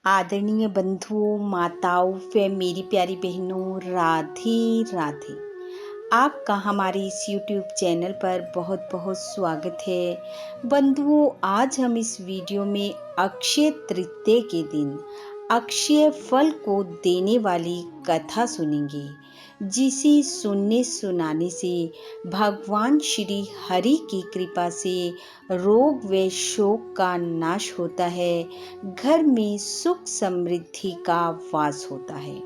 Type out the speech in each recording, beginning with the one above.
आदरणीय बंधुओं, माताओं व मेरी प्यारी बहनों, राधे राधे। आपका हमारे इस YouTube चैनल पर बहुत बहुत स्वागत है। बंधुओं, आज हम इस वीडियो में अक्षय तृतीया के दिन अक्षय फल को देने वाली कथा सुनेंगे, जिसे सुनने सुनाने से भगवान श्री हरि की कृपा से रोग व शोक का नाश होता है, घर में सुख समृद्धि का वास होता है।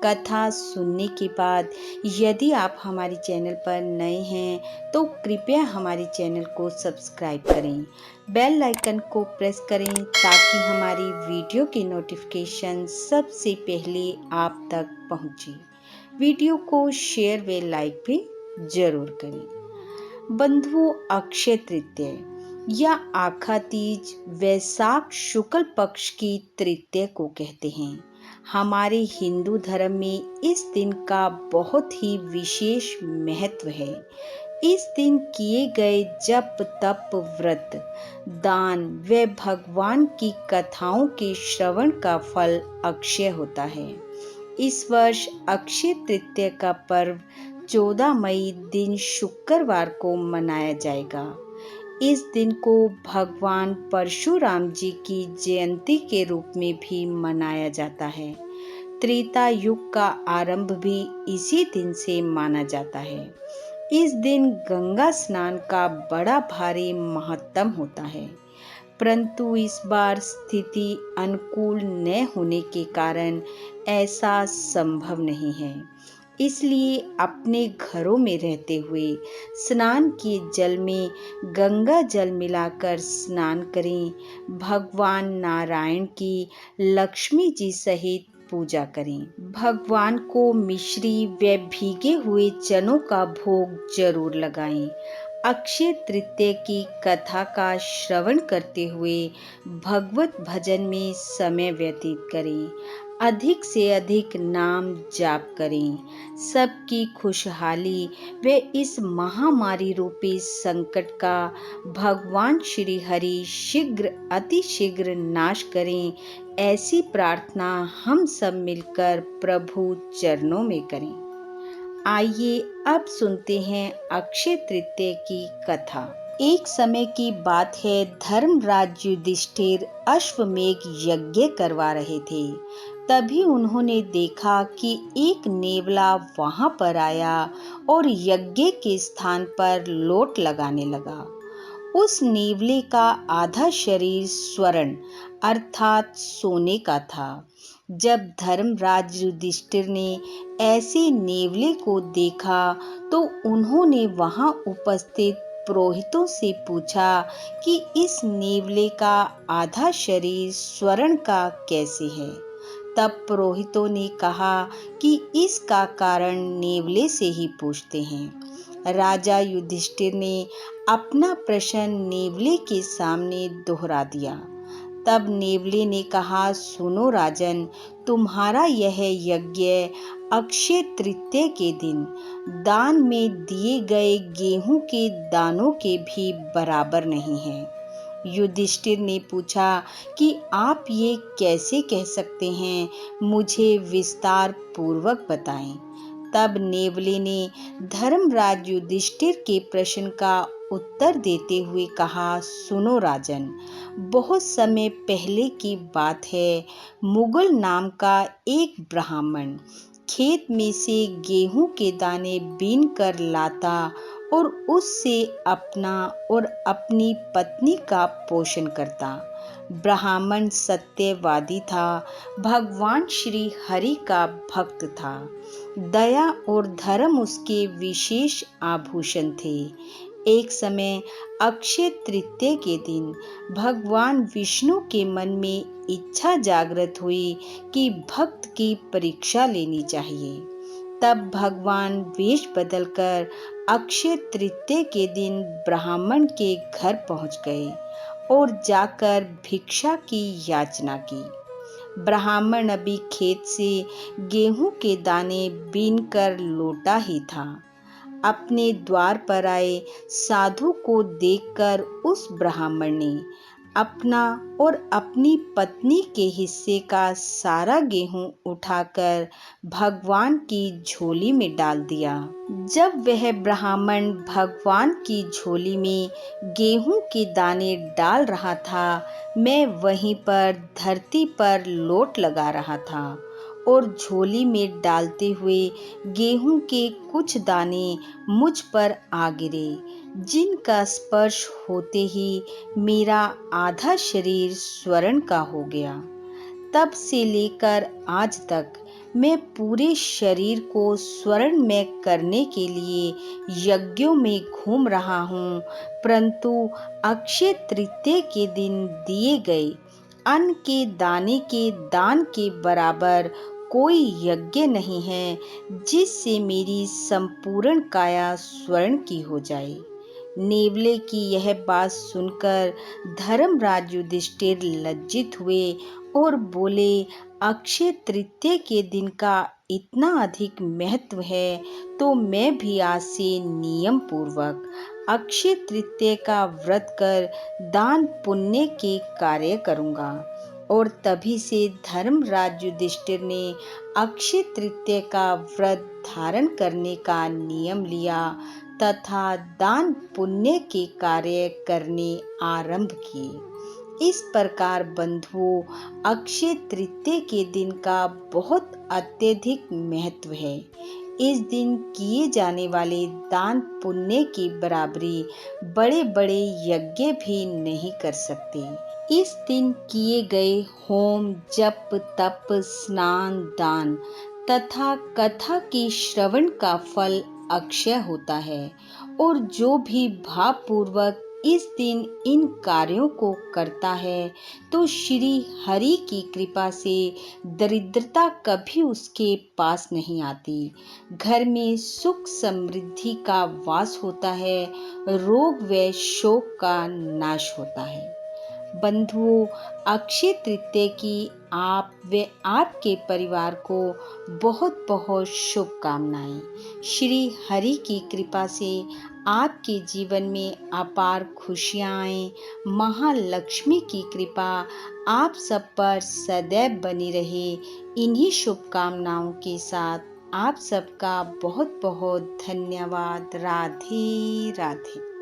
कथा सुनने के बाद यदि आप हमारे चैनल पर नए हैं तो कृपया हमारे चैनल को सब्सक्राइब करें, बेल आइकन को प्रेस करें ताकि हमारी वीडियो की नोटिफिकेशन सबसे पहले आप तक पहुंचे। वीडियो को शेयर व लाइक भी जरूर करें। बंधुओं, अक्षय तृतीया या आखा तीज वैशाख शुक्ल पक्ष की तृतीया को कहते हैं। हमारे हिंदू धर्म में इस दिन का बहुत ही विशेष महत्व है। इस दिन किए गए जप तप व्रत दान व भगवान की कथाओं के श्रवण का फल अक्षय होता है। इस वर्ष अक्षय तृतीया का पर्व 14 मई दिन शुक्रवार को मनाया जाएगा। इस दिन को भगवान परशुराम जी की जयंती के रूप में भी मनाया जाता है। त्रेता युग का आरंभ भी इसी दिन से माना जाता है। इस दिन गंगा स्नान का बड़ा भारी महत्व होता है, परंतु इस बार स्थिति अनुकूल न होने के कारण ऐसा संभव नहीं है। इसलिए अपने घरों में रहते हुए स्नान के जल में गंगा जल मिलाकर स्नान करें। भगवान नारायण की लक्ष्मी जी सहित पूजा करें। भगवान को मिश्री व भीगे हुए चनों का भोग जरूर लगाएं। अक्षय तृतीया की कथा का श्रवण करते हुए भगवत भजन में समय व्यतीत करें। अधिक से अधिक नाम जाप करें। सबकी खुशहाली व इस महामारी रूपी संकट का भगवान श्री हरि शीघ्र अति शीघ्र नाश करें, ऐसी प्रार्थना हम सब मिलकर प्रभु चरणों में करें। आइए अब सुनते हैं अक्षय तृतीया की कथा। एक समय की बात है, धर्मराज युधिष्ठिर अश्वमेघ यज्ञ करवा रहे थे। तभी उन्होंने देखा कि एक नेवला वहां पर आया और यज्ञ के स्थान पर लोट लगाने लगा। उस नेवले का आधा शरीर स्वर्ण अर्थात सोने का था। जब धर्मराज युधिष्ठिर ने ऐसे नेवले को देखा तो उन्होंने वहां उपस्थित पुरोहितों से पूछा कि इस नेवले का आधा शरीर स्वर्ण का कैसे है। तब पुरोहितों ने कहा कि इसका कारण नेवले से ही पूछते हैं। राजा युधिष्ठिर ने अपना प्रश्न नेवले के सामने दोहरा दिया। तब नेवले ने कहा, सुनो राजन, तुम्हारा यह यज्ञ अक्षय तृतीया के दिन दान में दिए गए गेहूं के दानों के भी बराबर नहीं है। युधिष्ठिर ने पूछा कि आप ये कैसे कह सकते हैं, मुझे विस्तार पूर्वक बताएं। तब नेवले ने धर्मराज युधिष्ठिर के प्रश्न का उत्तर देते हुए कहा, सुनो राजन, बहुत समय पहले की बात है। मुगल नाम का एक ब्राह्मण खेत में से गेहूं के दाने बीन कर लाता और उससे अपना और अपनी पत्नी का पोषण करता। ब्राह्मण सत्यवादी था, भगवान श्री हरि का भक्त था। दया और धर्म उसके विशेष आभूषण थे। एक समय अक्षय तृतीया के दिन भगवान विष्णु के मन में इच्छा जागृत हुई कि भक्त की परीक्षा लेनी चाहिए। तब भगवान वेश बदलकर अक्षय तृतीया के दिन ब्राह्मण के घर पहुंच गए और जाकर भिक्षा की याचना की। ब्राह्मण अभी खेत से गेहूं के दाने बीन कर लौटा ही था। अपने द्वार पर आए साधु को देखकर उस ब्राह्मण ने अपना और अपनी पत्नी के हिस्से का सारा गेहूं उठाकर भगवान की झोली में डाल दिया। जब वह ब्राह्मण भगवान की झोली में गेहूं के दाने डाल रहा था, मैं वहीं पर धरती पर लोट लगा रहा था और झोली में डालते हुए गेहूं के कुछ दाने मुझ पर आ गिरे, जिनका स्पर्श होते ही मेरा आधा शरीर स्वर्ण का हो गया। तब से लेकर आज तक मैं पूरे शरीर को स्वर्णमय करने के लिए यज्ञों में घूम रहा हूँ, परंतु अक्षय तृतीया के दिन दिए गए अन्न के दाने के दान के बराबर कोई यज्ञ नहीं है जिससे मेरी संपूर्ण काया स्वर्ण की हो जाए। नेवले की यह बात सुनकर धर्मराज युधिष्ठिर लज्जित हुए और बोले, अक्षय तृतीया के दिन का इतना अधिक महत्व है तो मैं भी आज से नियम पूर्वक अक्षय तृतीया का व्रत कर दान पुण्य के कार्य करूंगा। और तभी से धर्मराज युधिष्ठिर ने अक्षय तृतीया का व्रत धारण करने का नियम लिया तथा दान पुण्य के कार्य करने आरंभ किए। इस प्रकार बंधुओं, अक्षय तृतीया के दिन का बहुत अत्यधिक महत्व है। इस दिन किए जाने वाले दान पुण्य की बराबरी बड़े बड़े यज्ञ भी नहीं कर सकते। इस दिन किए गए होम, जप, तप, स्नान, दान तथा कथा के श्रवण का फल अक्षय होता है और जो भी भावपूर्वक इस दिन इन कार्यों को करता है तो श्री हरि की कृपा से दरिद्रता कभी उसके पास नहीं आती। घर में सुख समृद्धि का वास होता है, रोग व शोक का नाश होता है। बंधुओं, अक्षय तृतीया की आप व आपके परिवार को बहुत बहुत शुभकामनाएं। श्री हरि की कृपा से आपके जीवन में अपार खुशियां आए। महालक्ष्मी की कृपा आप सब पर सदैव बनी रहे। इन्हीं शुभकामनाओं के साथ आप सबका बहुत बहुत धन्यवाद। राधे राधे।